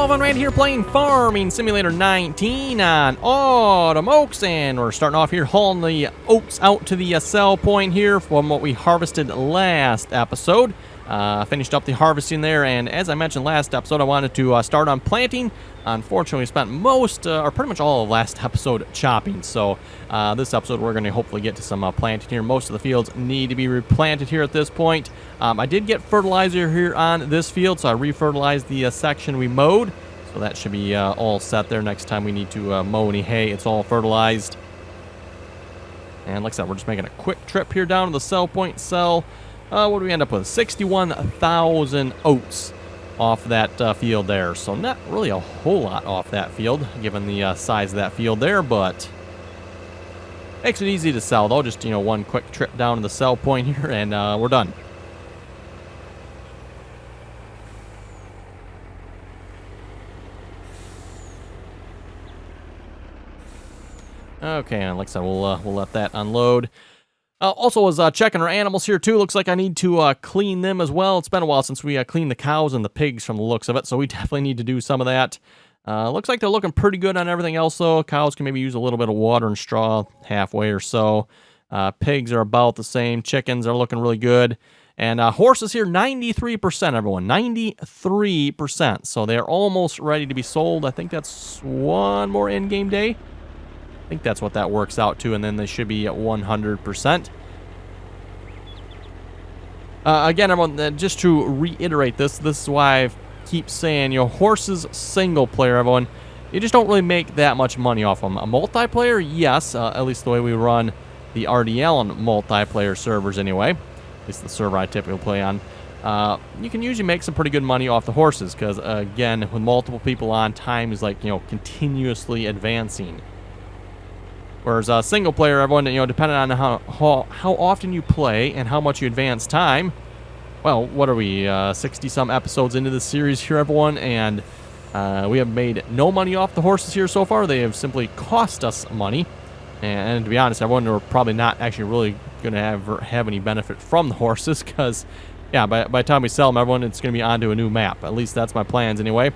Alvin right here playing Farming Simulator 19 on Autumn Oaks, and we're starting off here hauling the oats out to the sell point here from what we harvested last episode. Finished up the harvesting there, and as I mentioned last episode, I wanted to start on planting. Unfortunately, we spent most, or pretty much all of last episode chopping, so this episode we're going to hopefully get to some planting here. Most of the fields need to be replanted here at this point. I did get fertilizer here on this field, so I refertilized the section we mowed, so that should be all set there. Next time we need to mow any hay, it's all fertilized. And like I said, we're just making a quick trip here down to the sell point. What do we end up with? 61,000 oats off that field there. So not really a whole lot off that field, given the size of that field there, but makes it easy to sell, though. Just, one quick trip down to the sell point here, and we're done. Okay, and like I said, we'll let that unload. Also was checking our animals here too. Looks like I need to clean them as well. It's been a while since we cleaned the cows and the pigs from the looks of it, so we definitely need to do some of that. Looks like they're looking pretty good on everything else, though. Cows can maybe use a little bit of water and straw halfway or so. Pigs are about the same. Chickens are looking really good. And horses here, 93%, everyone. 93%. So they're almost ready to be sold. I think that's one more in-game day. I think that's what that works out to, and then they should be at 100%. Again, everyone, just to reiterate this is why I keep saying, horses single player, everyone, you just don't really make that much money off them. A multiplayer, yes, at least the way we run the RDAllen multiplayer servers anyway, at least the server I typically play on. You can usually make some pretty good money off the horses, because, again, with multiple people on, time is like, continuously advancing. Whereas single player, everyone, depending on how often you play and how much you advance time. Well, what are we, 60-some episodes into this series here, everyone, and we have made no money off the horses here so far. They have simply cost us money, and to be honest, everyone, we're probably not actually really going to have any benefit from the horses, because, yeah, by the time we sell them, everyone, it's going to be onto a new map. At least that's my plans anyway.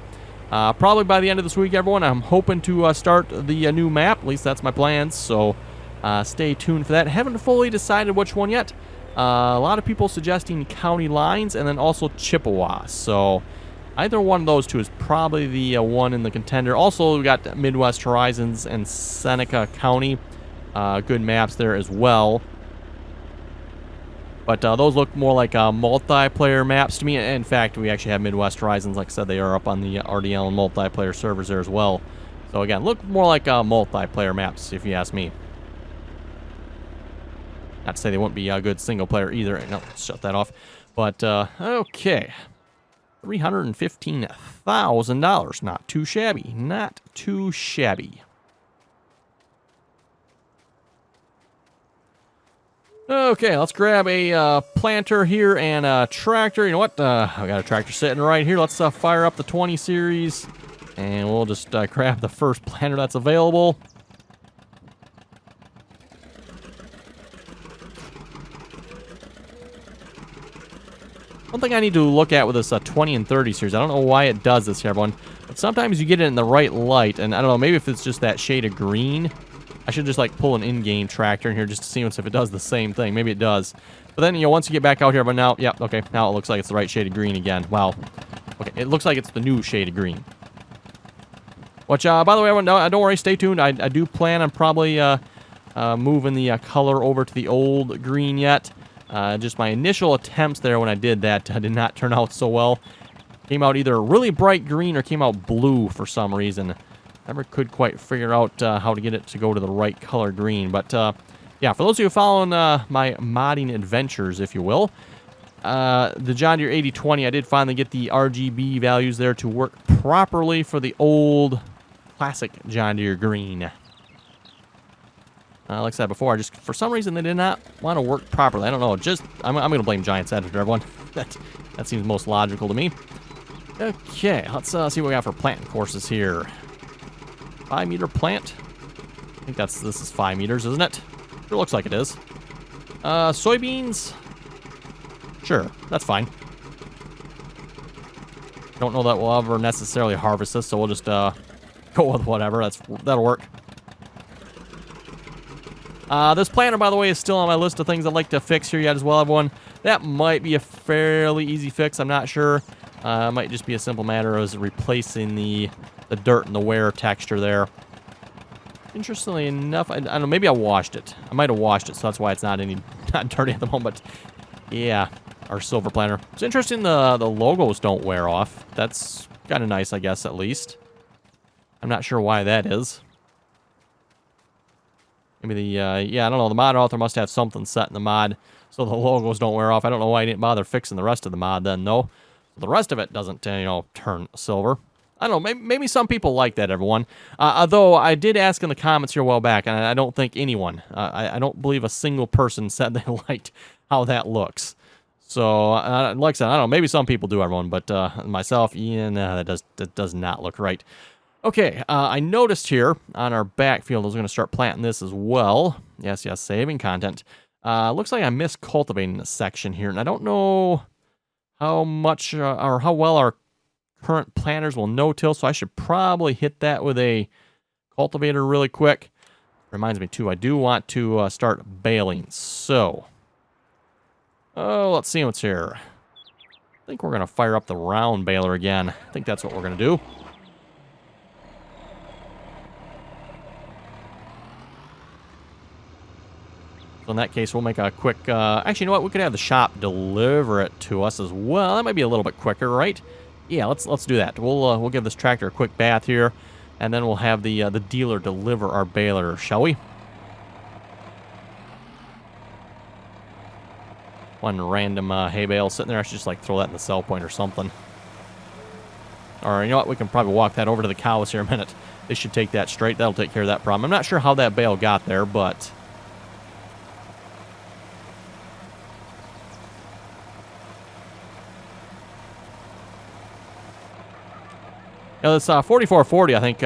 Probably by the end of this week, everyone, I'm hoping to start the new map. At least that's my plans, so stay tuned for that. Haven't fully decided which one yet. A lot of people suggesting County Lines and then also Chippewa. So either one of those two is probably the one in the contender. Also, we got Midwest Horizons and Seneca County. Good maps there as well. But those look more like multiplayer maps to me. In fact, we actually have Midwest Horizons. Like I said, they are up on the RDAllen multiplayer servers there as well. So again, look more like multiplayer maps, if you ask me. Not to say they wouldn't be a good single player either. No, let's shut that off. But, okay. $315,000. Not too shabby. Not too shabby. Okay, let's grab a planter here and a tractor. You know what? I got a tractor sitting right here. Let's fire up the 20 series, and we'll just grab the first planter that's available. One thing I need to look at with this 20 and 30 series, I don't know why it does this here, everyone, but sometimes you get it in the right light, and I don't know, maybe if it's just that shade of green. I should just, pull an in-game tractor in here just to see if it does the same thing. Maybe it does. But then, once you get back out here, but now, yeah, okay, now it looks like it's the right shade of green again. Wow. Okay, it looks like it's the new shade of green. Which, by the way, everyone, don't worry, stay tuned. I do plan on probably moving the color over to the old green yet. Just my initial attempts there when I did that did not turn out so well. Came out either really bright green or came out blue for some reason. Never could quite figure out how to get it to go to the right color green. But, yeah, for those of you following my modding adventures, if you will, the John Deere 8020, I did finally get the RGB values there to work properly for the old classic John Deere green. Like I said before, for some reason, they did not want to work properly. I don't know. I'm going to blame Giants Editor, everyone. That seems most logical to me. Okay, let's see what we got for planting courses here. 5-meter plant. I think this is 5 meters, isn't it? Sure looks like it is. Soybeans. Sure, that's fine. Don't know that we'll ever necessarily harvest this, so we'll just go with whatever. That'll work. This planter, by the way, is still on my list of things I'd like to fix here yet as well, everyone. That might be a fairly easy fix. I'm not sure. It might just be a simple matter of replacing the dirt and the wear texture there. Interestingly enough, I don't know, maybe I washed it. I might have washed it, so that's why it's not dirty at the moment. Yeah, our silver planter. It's interesting the logos don't wear off. That's kind of nice, I guess, at least. I'm not sure why that is. Maybe yeah, I don't know. The mod author must have something set in the mod so the logos don't wear off. I don't know why he didn't bother fixing the rest of the mod then, though. The rest of it doesn't, turn silver. I don't know. Maybe some people like that, everyone. Although I did ask in the comments here a while back, and I don't think anyone, I don't believe a single person said they liked how that looks. So, like I said, I don't know. Maybe some people do, everyone, but myself, Ian, that does not look right. Okay, I noticed here on our backfield, I was going to start planting this as well. Yes, saving content. Looks like I missed cultivating a section here, and I don't know how much or how well our current planters will no-till, so I should probably hit that with a cultivator really quick. Reminds me, too, I do want to start baling, so... let's see what's here. I think we're going to fire up the round baler again. I think that's what we're going to do. So in that case, we'll make a quick... actually, you know what? We could have the shop deliver it to us as well. That might be a little bit quicker, right? Yeah, let's do that. We'll give this tractor a quick bath here, and then we'll have the dealer deliver our baler, shall we? One random hay bale sitting there. I should just like throw that in the sell point or something. Or you know what? We can probably walk that over to the cows here in a minute. They should take that straight. That'll take care of that problem. I'm not sure how that bale got there, but... Yeah, this 4440, I think,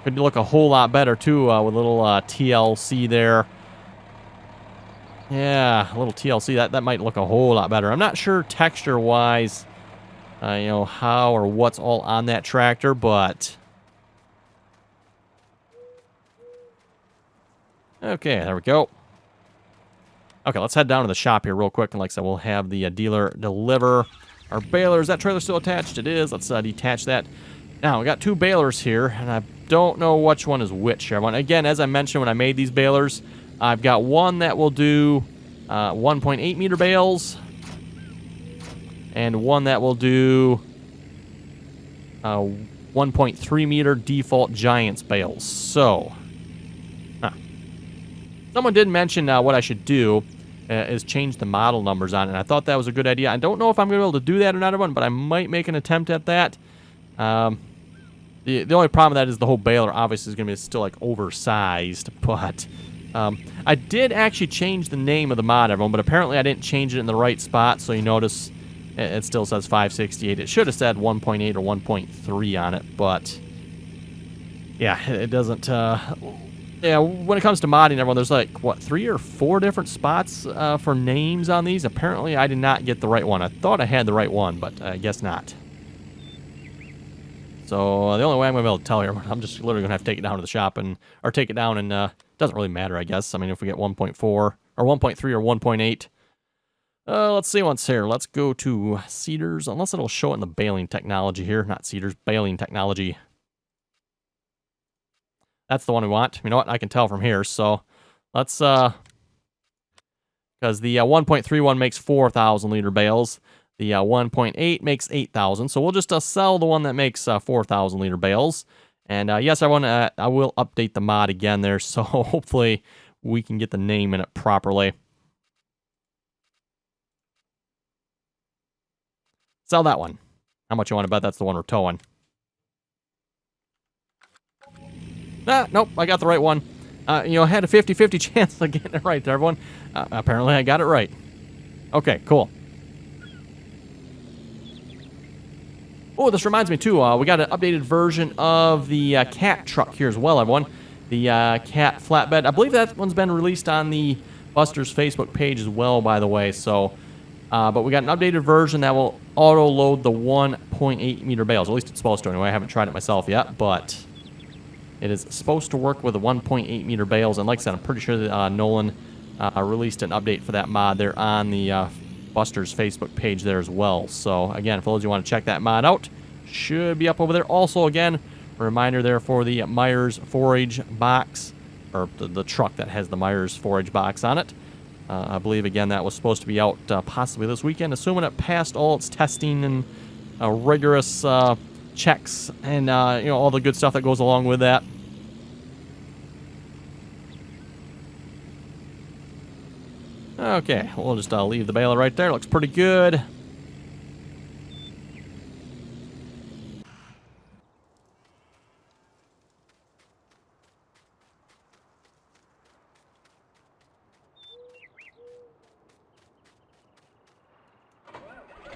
could look a whole lot better, too, with a little TLC there. Yeah, a little TLC. That might look a whole lot better. I'm not sure texture-wise, how or what's all on that tractor, but... Okay, there we go. Okay, let's head down to the shop here real quick. And like I said, we'll have the dealer deliver our baler. Is that trailer still attached? It is. Let's detach that. Now, we got two balers here, and I don't know which one is which. Again, as I mentioned when I made these balers, I've got one that will do 1.8 meter bales, and one that will do 1.3 meter default Giants bales. So, someone did mention what I should do is change the model numbers on it, and I thought that was a good idea. I don't know if I'm going to be able to do that or not, everyone, but I might make an attempt at that. The only problem with that is the whole baler obviously is going to be still like oversized, but I did actually change the name of the mod, everyone, but apparently I didn't change it in the right spot, so you notice it still says 568. It should have said 1.8 or 1.3 on it, but yeah, it doesn't... Yeah, when it comes to modding, everyone, there's like, what, 3 or 4 different spots for names on these. Apparently, I did not get the right one. I thought I had the right one, but I guess not. So, the only way I'm going to be able to tell here, I'm just literally going to have to take it down to the shop, or take it down, and it doesn't really matter, I guess. I mean, if we get 1.4, or 1.3, or 1.8. Let's see what's here. Let's go to Cedars, unless it'll show it in the baling technology here. Not Cedars, baling technology. That's the one we want. You know what? I can tell from here. So let's, because the 1.31 makes 4,000 liter bales. The 1.8 makes 8,000. So we'll just sell the one that makes 4,000 liter bales. And yes, I will update the mod again there. So hopefully we can get the name in it properly. Sell that one. How much you want to bet that's the one we're towing? Nope, I got the right one. I had a 50-50 chance of getting it right there, everyone. Apparently I got it right. Okay, cool. Oh, this reminds me, too. We got an updated version of the cat truck here as well, everyone. The cat flatbed. I believe that one's been released on the Buster's Facebook page as well, by the way. So, but we got an updated version that will auto-load the one 1.8 meter bales. At least it's supposed to anyway. I haven't tried it myself yet, but it is supposed to work with the 1.8 meter bales. And like I said, I'm pretty sure that Nolan released an update for that mod there on the Buster's Facebook page there as well. So again, for those of you who want to check that mod out, should be up over there. Also, again, a reminder there for the Myers 4-H box, or the truck that has the Myers 4-H box on it. I believe, again, that was supposed to be out possibly this weekend, assuming it passed all its testing and rigorous checks and, you know, all the good stuff that goes along with that. Okay, we'll just leave the baler right there. Looks pretty good.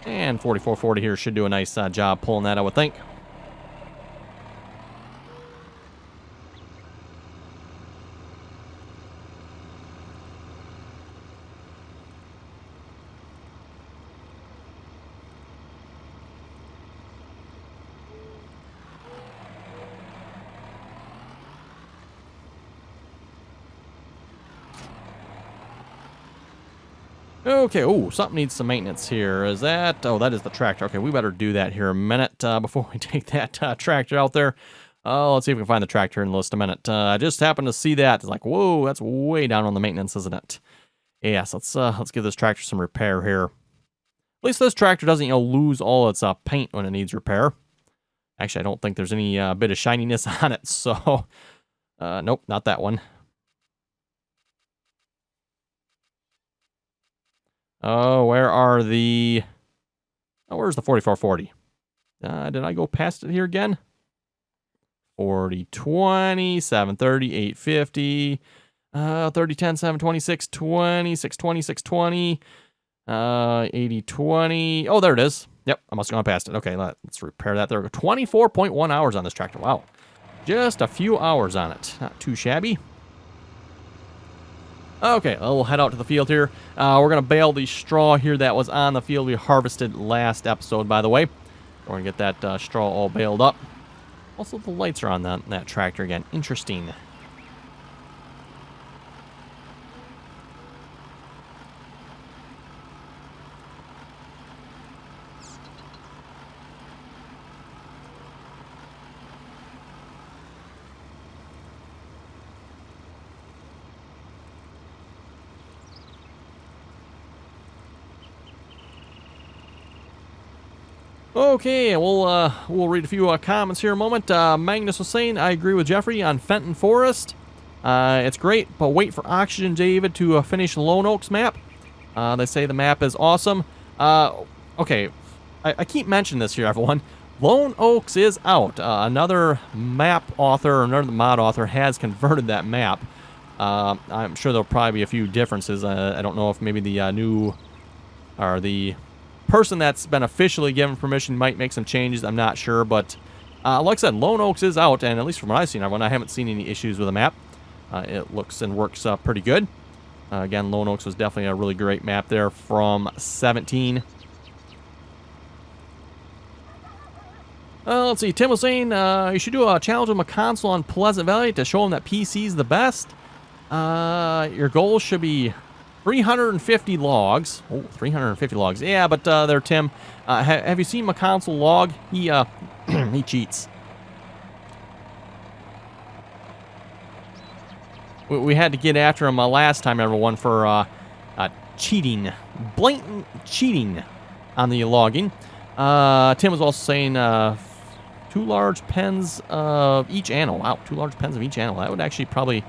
And 4440 here should do a nice job pulling that, I would think. Okay, oh, something needs some maintenance here. Is that... Oh, that is the tractor. Okay, we better do that here a minute before we take that tractor out there. Let's see if we can find the tractor in just a minute. I just happened to see that. It's like, whoa, that's way down on the maintenance, isn't it? Yes, let's give this tractor some repair here. At least this tractor doesn't, you know, lose all its paint when it needs repair. Actually, I don't think there's any bit of shininess on it, so... nope, not that one. Oh, where are the... Oh, where's the 4440? Did I go past it here again? 4020, 730, 850, 3010, 720, 620, 620, 620, 8020. Oh, there it is. Yep, I must have gone past it. Okay, let's repair that. There we go. 24.1 hours on this tractor. Wow. Just a few hours on it. Not too shabby. Okay, we'll head out to the field here. We're going to bale the straw here that was on the field we harvested last episode, by the way. We're going to get that straw all baled up. Also, the lights are on that tractor again. Interesting. Okay, we'll read a few comments here in a moment. Magnus was saying, I agree with Jeffrey on Fenton Forest. It's great, but wait for Oxygen David to finish Lone Oaks map. They say the map is awesome. Okay, I keep mentioning this here, everyone. Lone Oaks is out. Another map author, or another mod author has converted that map. I'm sure there'll probably be a few differences. I don't know if maybe the new, or the person that's been officially given permission might make some changes. I'm not sure, but like I said, Lone Oaks is out, and at least from what I've seen, everyone, I haven't seen any issues with the map. It looks and works pretty good. Again, Lone Oaks was definitely a really great map there from 17. Let's see, Tim was saying you should do a challenge with a console on Pleasant Valley to show them that PC is the best. Your goal should be 350 logs. Oh, 350 logs. Yeah, but there, Tim. Have you seen my console log? He he cheats. We had to get after him last time, everyone, for cheating. Blatant cheating on the logging. Tim was also saying 2 large pens of each animal. Wow, 2 large pens of each animal. That would actually probably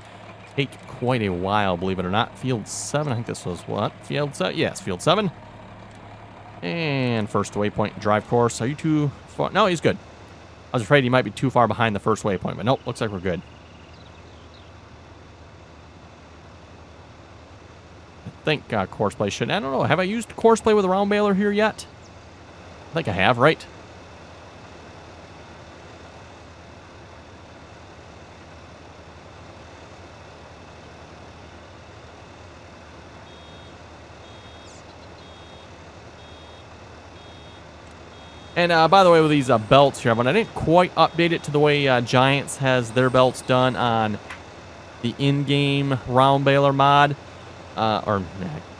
take quite a while, believe it or not. Field 7, I think this was what? Field 7? Yes, Field 7. And first waypoint drive course. Are you too far? No, he's good. I was afraid he might be too far behind the first waypoint, but nope, looks like we're good. I think Courseplay should... I don't know, have I used Courseplay with a round baler here yet? I think I have, right? And by the way, with these belts here, I didn't quite update it to the way Giants has their belts done on the in-game round baler mod.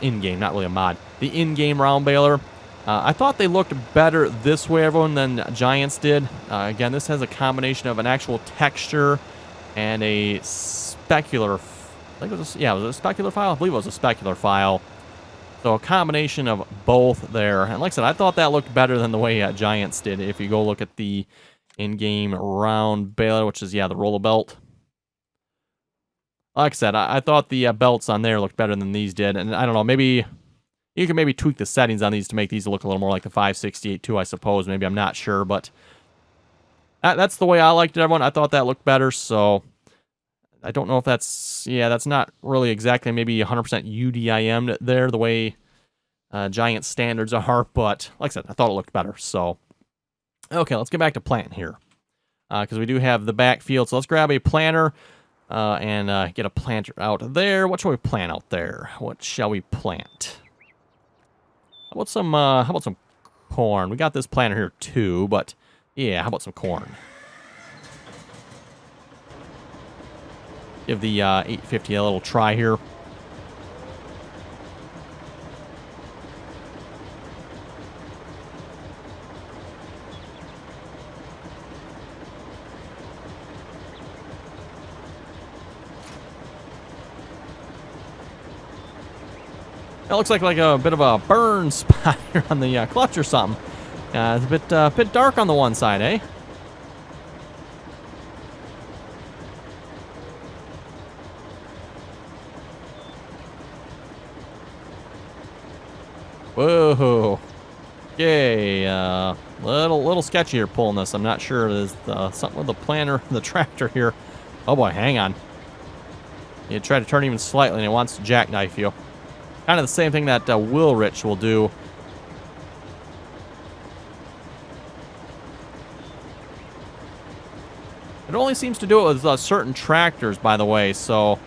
In-game, not really a mod. The in-game round baler. I thought they looked better this way, everyone, than Giants did. Again, this has a combination of an actual texture and a specular. I think it was it was a specular file. I believe it was a specular file. So a combination of both there. And like I said, I thought that looked better than the way Giants did. If you go look at the in-game round baler, which is, the roller belt. Like I said, I thought the belts on there looked better than these did. And I don't know, maybe you can maybe tweak the settings on these to make these look a little more like the 568 too, I suppose. Maybe, I'm not sure, but that's the way I liked it, everyone. I thought that looked better, so I don't know if that's, that's not really exactly maybe 100% UDIM'd there, the way Giant standards are, but like I said, I thought it looked better, so. Okay, let's get back to planting here, because we do have the backfield, so let's grab a planter and get a planter out there. What shall we plant out there? What shall we plant? How about some corn? We got this planter here too, but yeah, how about some corn? Give the 850 a little try here. That looks like a bit of a burn spot here on the clutch or something. It's a bit dark on the one side, eh? Whoa. Okay, little sketchy here pulling this. I'm not sure. There's something with the planter, the tractor here. Oh boy, hang on. You try to turn even slightly and it wants to jackknife you. Kind of the same thing that Willrich will do. It only seems to do it with certain tractors, by the way, so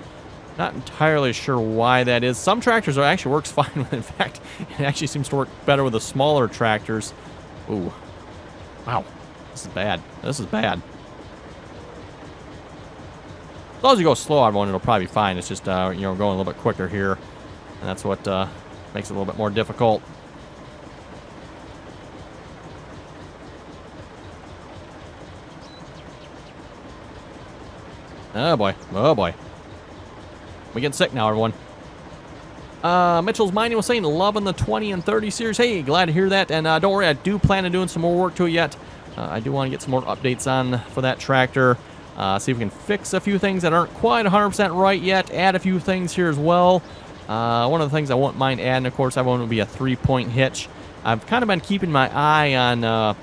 not entirely sure why that is. Some tractors actually works fine with. In fact, it actually seems to work better with the smaller tractors. Ooh. Wow. This is bad. This is bad. As long as you go slow, everyone, it'll probably be fine. It's just, going a little bit quicker here. And that's what makes it a little bit more difficult. Oh boy. Oh boy. We're getting sick now, everyone. Mitchell's Mining was saying loving the 20 and 30 series. Hey, glad to hear that. And don't worry, I do plan on doing some more work to it yet. I do want to get some more updates on for that tractor. See if we can fix a few things that aren't quite 100% right yet. Add a few things here as well. One of the things I won't mind adding, of course, would be a 3-point hitch. I've kind of been keeping my eye on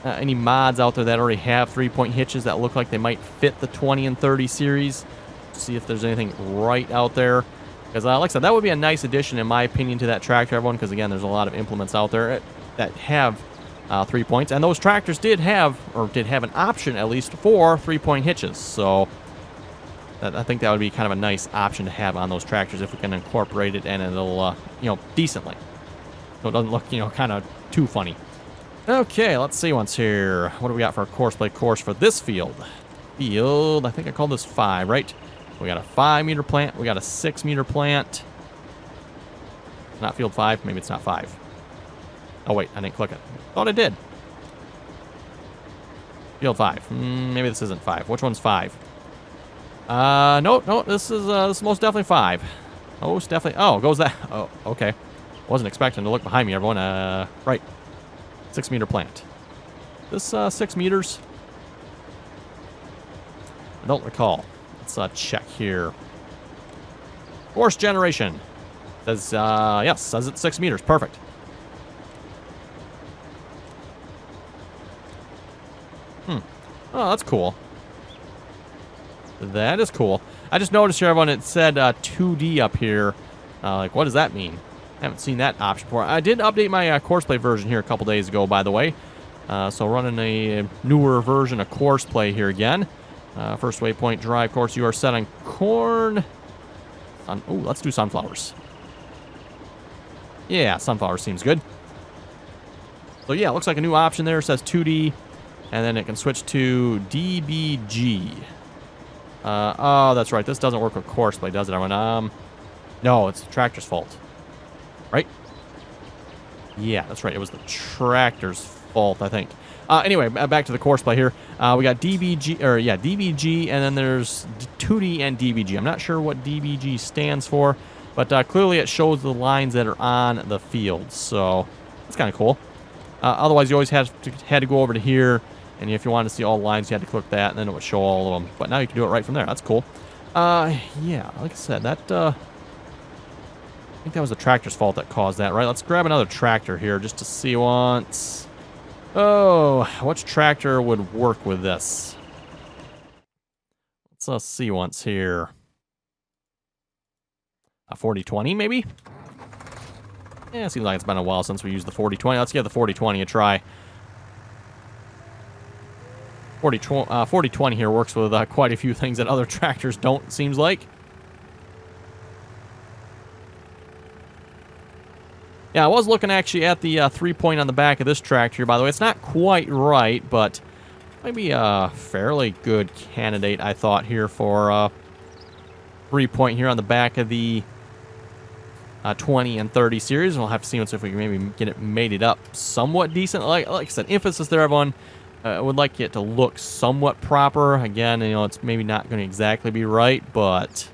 any mods out there that already have 3-point hitches that look like they might fit the 20 and 30 series. See if there's anything right out there. Because, like I said, that would be a nice addition, in my opinion, to that tractor, everyone. Because, again, there's a lot of implements out there that have 3 points. And those tractors did have an option, at least, for 3-point hitches. So I think that would be kind of a nice option to have on those tractors if we can incorporate it, and it'll, decently. So it doesn't look, kind of too funny. Okay, let's see what's here. What do we got for a Courseplay course for this field? I think I called this 5, right? We got a 5-meter plant. We got a 6-meter plant. Not field 5. Maybe it's not 5. Oh, wait. I didn't click it. Thought I did. Field 5. Maybe this isn't 5. Which one's 5? No. This is most definitely 5. Most definitely. Oh, goes that. Oh, okay. Wasn't expecting to look behind me, everyone. Right. 6-meter plant. This 6 meters? I don't recall. Let's check here. Force generation. Says, yes, says it's 6 meters. Perfect. Oh, that's cool. That is cool. I just noticed here, everyone, it said 2D up here. Like, what does that mean? I haven't seen that option before. I did update my Courseplay version here a couple days ago, by the way. So running a newer version of Courseplay here again. First waypoint drive course. You are set on corn. Oh, let's do sunflowers. Yeah, sunflowers seems good. So yeah, it looks like a new option there. It says 2D, and then it can switch to DBG. Oh, that's right. This doesn't work with Courseplay, does it, everyone? No, it's the tractor's fault. Right? Yeah, that's right. It was the tractor's fault, I think. Anyway, back to the Courseplay here. We got DBG, and then there's 2D and DBG. I'm not sure what DBG stands for, but clearly it shows the lines that are on the field. So that's kind of cool. Otherwise, you always had to go over to here, and if you wanted to see all the lines, you had to click that, and then it would show all of them. But now you can do it right from there. That's cool. Yeah, like I said, that I think that was the tractor's fault that caused that, right? Let's grab another tractor here just to see once. Oh, which tractor would work with this? Let's see once here. A 4020, maybe? Yeah, it seems like it's been a while since we used the 4020. Let's give the 4020 a try. 4020 here works with quite a few things that other tractors don't, it seems like. Yeah, I was looking actually at the 3-point on the back of this tractor here, by the way. It's not quite right, but maybe a fairly good candidate, I thought, here for 3-point here on the back of the 20 and 30 series. We'll have to see if we can maybe get it mated up somewhat decent. Like I said, emphasis there, everyone. Would like it to look somewhat proper. Again, you know, it's maybe not going to exactly be right, but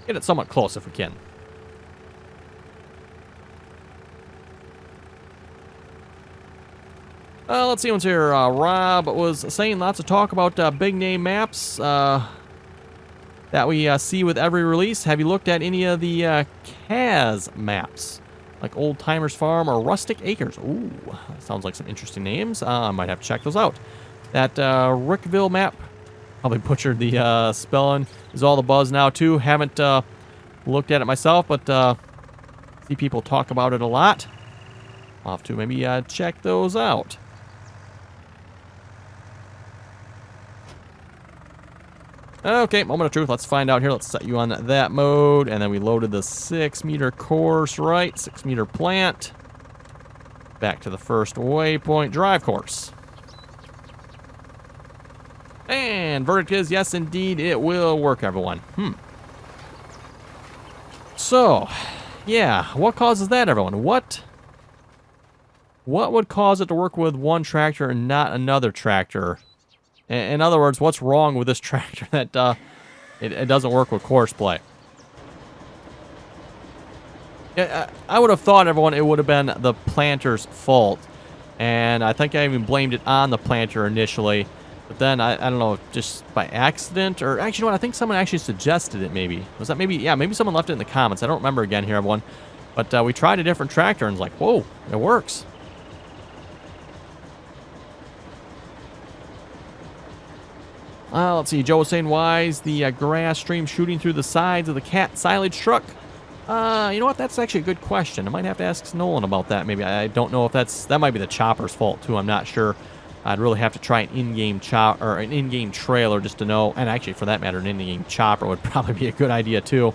get it somewhat close if we can. Let's see what's here. Rob was saying lots of talk about big name maps that we see with every release. Have you looked at any of the CAS maps? Like Old Timers Farm or Rustic Acres. Ooh, sounds like some interesting names. I might have to check those out. That Rickville map, probably butchered the spelling, is all the buzz now too. Haven't looked at it myself, but see people talk about it a lot. I'll have to maybe check those out. Okay, moment of truth. Let's find out here. Let's set you on that mode. And then we loaded the 6-meter course, right? 6-meter plant. Back to the first waypoint drive course. And verdict is, yes, indeed, it will work, everyone. So, yeah, what causes that, everyone? What would cause it to work with one tractor and not another tractor? In other words, what's wrong with this tractor that it doesn't work with Courseplay? Yeah, I would have thought, everyone, it would have been the planter's fault. And I think I even blamed it on the planter initially. But then, I don't know, just by accident? Or actually, you know what? I think someone actually suggested it, maybe. Was that maybe? Yeah, maybe someone left it in the comments. I don't remember again here, everyone. But we tried a different tractor and it's like, whoa, it works. Let's see. Joe was saying, why is the grass stream shooting through the sides of the cat silage truck? You know what? That's actually a good question. I might have to ask Nolan about that. Maybe I don't know if that might be the chopper's fault too. I'm not sure. I'd really have to try an in-game or an in-game trailer just to know. And actually, for that matter, an in-game chopper would probably be a good idea too.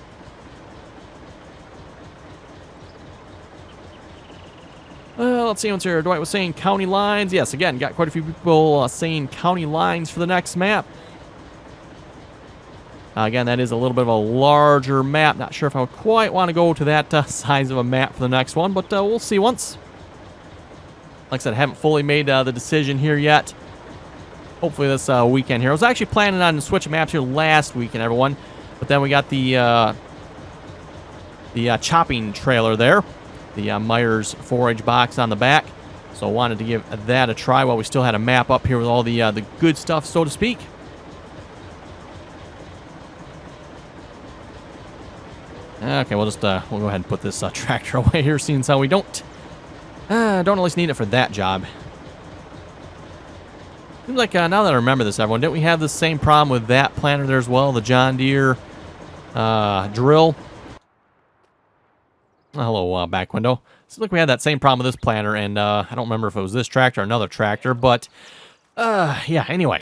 Let's see what's here. Dwight was saying county lines. Yes, again, got quite a few people saying county lines for the next map. Again, that is a little bit of a larger map. Not sure if I would quite want to go to that size of a map for the next one, but we'll see once. Like I said, I haven't fully made the decision here yet. Hopefully this weekend here. I was actually planning on switching maps here last weekend, everyone. But then we got the chopping trailer there. The Myers 4-inch box on the back. So I wanted to give that a try while we still had a map up here with all the good stuff, so to speak. Okay, we'll just we'll go ahead and put this tractor away here, seeing how we don't at least need it for that job. Seems like now that I remember this, everyone, didn't we have the same problem with that planter there as well? The John Deere drill. Hello, back window. Seems like we had that same problem with this planter, and I don't remember if it was this tractor or another tractor, but yeah, anyway.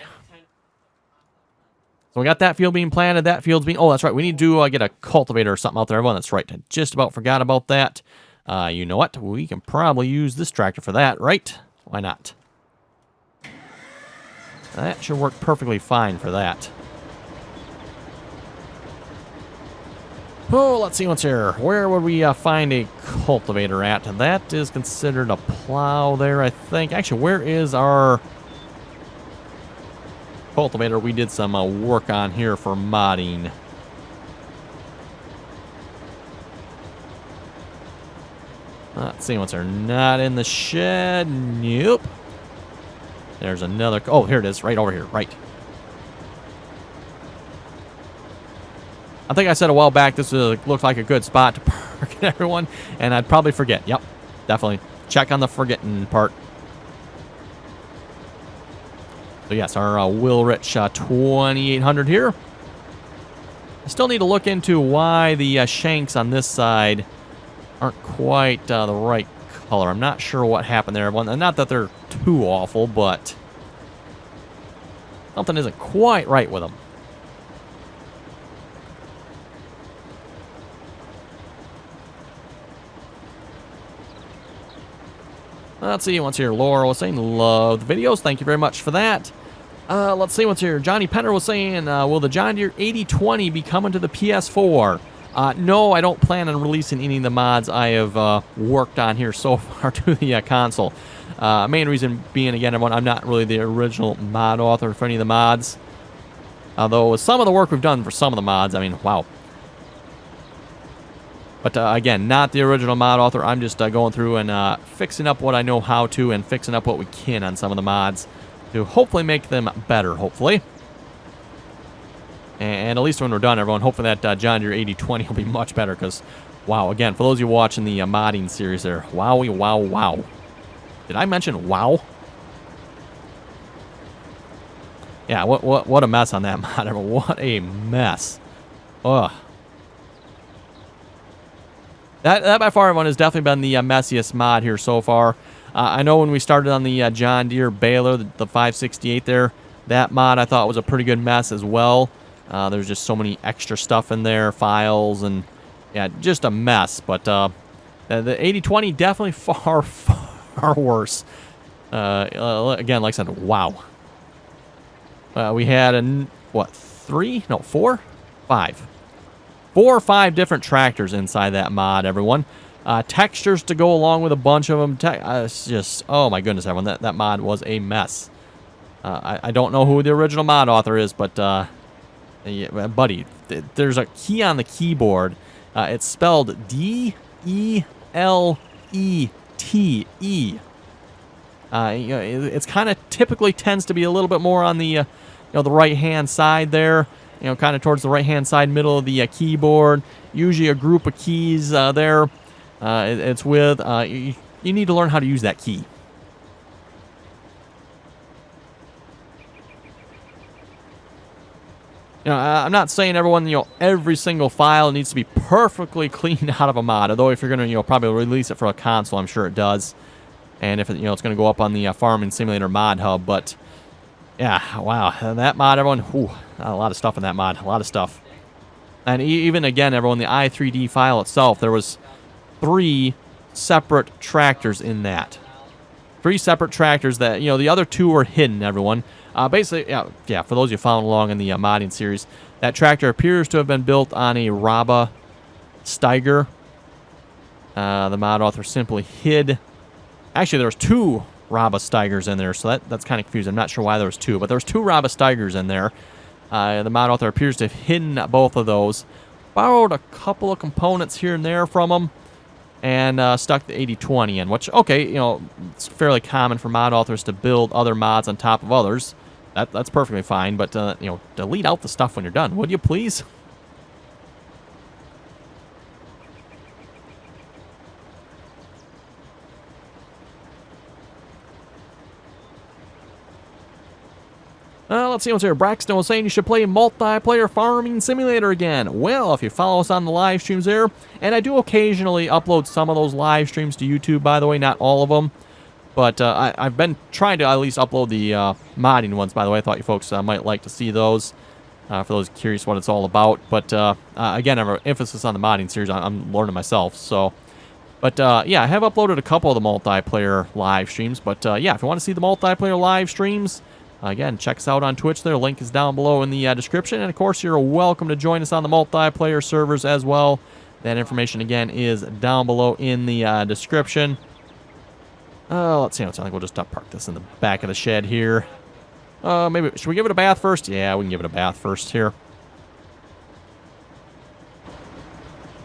So we got that field being planted, that field's being... Oh, that's right, we need to get a cultivator or something out there, everyone. That's right, I just about forgot about that. You know what? We can probably use this tractor for that, right? Why not? That should work perfectly fine for that. Oh, let's see what's here. Where would we find a cultivator at? That is considered a plow there, I think. Actually, where is our cultivator we did some work on here for modding? Let's see what's there. Not in the shed. Nope. There's another. Oh, here it is. Right over here. Right. I think I said a while back this looked like a good spot to park it, everyone, and I'd probably forget. Yep, definitely. Check on the forgetting part. So yes, our Willrich 2800 here. I still need to look into why the shanks on this side aren't quite the right color. I'm not sure what happened there, everyone. Not that they're too awful, but something isn't quite right with them. Let's see what's here. Laura was saying, love the videos. Thank you very much for that. Let's see what's here. Johnny Penner was saying, will the John Deere 8020 be coming to the PS4? No, I don't plan on releasing any of the mods I have worked on here so far to the console. Main reason being, again, everyone, I'm not really the original mod author for any of the mods. Although with some of the work we've done for some of the mods, I mean, wow. But again, not the original mod author. I'm just going through and fixing up what I know how to and fixing up what we can on some of the mods to hopefully make them better, hopefully. And at least when we're done, everyone, hopefully that John Deere 8020 will be much better because, wow, again, for those of you watching the modding series there, wowie, wow, wow. Did I mention wow? Yeah, what a mess on that mod. What a mess. Ugh. That by far, everyone, has definitely been the messiest mod here so far. I know when we started on the John Deere baler, the 568 there, that mod I thought was a pretty good mess as well. There's just so many extra stuff in there, files, and yeah, just a mess. But the 8020 definitely far, far worse. Again, like I said, wow. We had, what, 4 or 5 different tractors inside that mod, everyone. Textures to go along with a bunch of them. It's just, oh my goodness, everyone. That mod was a mess. I don't know who the original mod author is, but, yeah, buddy, there's a key on the keyboard. It's spelled D-E-L-E-T-E. It's kind of typically tends to be a little bit more on the, the right-hand side there. Kind of towards the right-hand side, middle of the keyboard. Usually a group of keys there. It's with, you need to learn how to use that key. I'm not saying everyone, every single file needs to be perfectly cleaned out of a mod. Although if you're going to, probably release it for a console, I'm sure it does. And if it, it's going to go up on the Farming Simulator mod hub. But yeah, wow, that mod, everyone, whew, a lot of stuff in that mod, a lot of stuff. And even again, everyone, the i3D file itself, there was 3 separate tractors in that. 3 separate tractors that, the other 2 were hidden, everyone. Basically, yeah, for those of you following along in the modding series, that tractor appears to have been built on a Raba Steiger. The mod author simply hid. Actually, there was 2 Raba Steigers in there, so that's kind of confusing. I'm not sure why there was 2, but there was 2 Raba Steigers in there. The mod author appears to have hidden both of those. Borrowed a couple of components here and there from them, and stuck the 8020 in, which, okay, it's fairly common for mod authors to build other mods on top of others. That's perfectly fine, but, delete out the stuff when you're done, would you please? Let's see what's here. Braxton was saying you should play multiplayer Farming Simulator again. Well, if you follow us on the live streams there, and I do occasionally upload some of those live streams to YouTube, by the way, not all of them. But I've been trying to at least upload the modding ones, by the way. I thought you folks might like to see those, for those curious what it's all about. But again, I have an emphasis on the modding series. I'm learning myself. So But, yeah, I have uploaded a couple of the multiplayer live streams. But, yeah, if you want to see the multiplayer live streams, again, check us out on Twitch there. Link is down below in the description. And, of course, you're welcome to join us on the multiplayer servers as well. That information, again, is down below in the description. Let's see. I think we'll just park this in the back of the shed here. Maybe, should we give it a bath first? Yeah, we can give it a bath first here.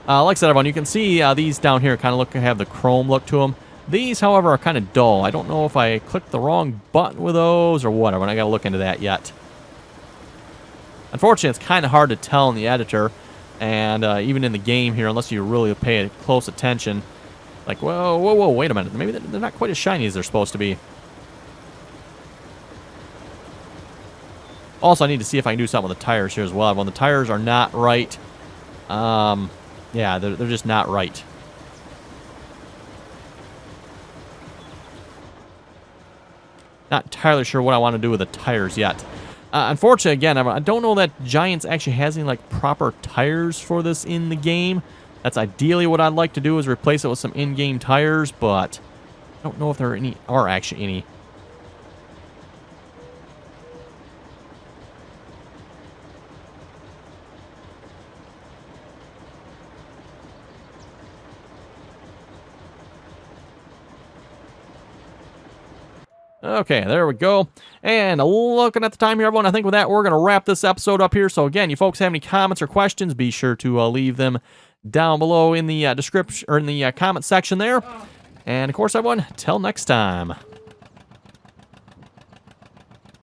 Like I said, everyone, you can see these down here kind of have the chrome look to them. These, however, are kind of dull. I don't know if I clicked the wrong button with those or whatever. I got to look into that yet. Unfortunately, it's kind of hard to tell in the editor and even in the game here, unless you really pay close attention. Like, whoa, whoa, whoa, wait a minute. Maybe they're not quite as shiny as they're supposed to be. Also, I need to see if I can do something with the tires here as well. When the tires are not right, yeah, they're just not right. Not entirely sure what I want to do with the tires yet. Unfortunately, again, I don't know that Giants actually has any like proper tires for this in the game. That's ideally what I'd like to do, is replace it with some in-game tires, but I don't know if there are actually any. Okay, there we go. And looking at the time here, everyone, I think with that, we're going to wrap this episode up here. So again, you folks have any comments or questions, be sure to leave them down below in the description or in the comment section there. And of course, everyone, till next time.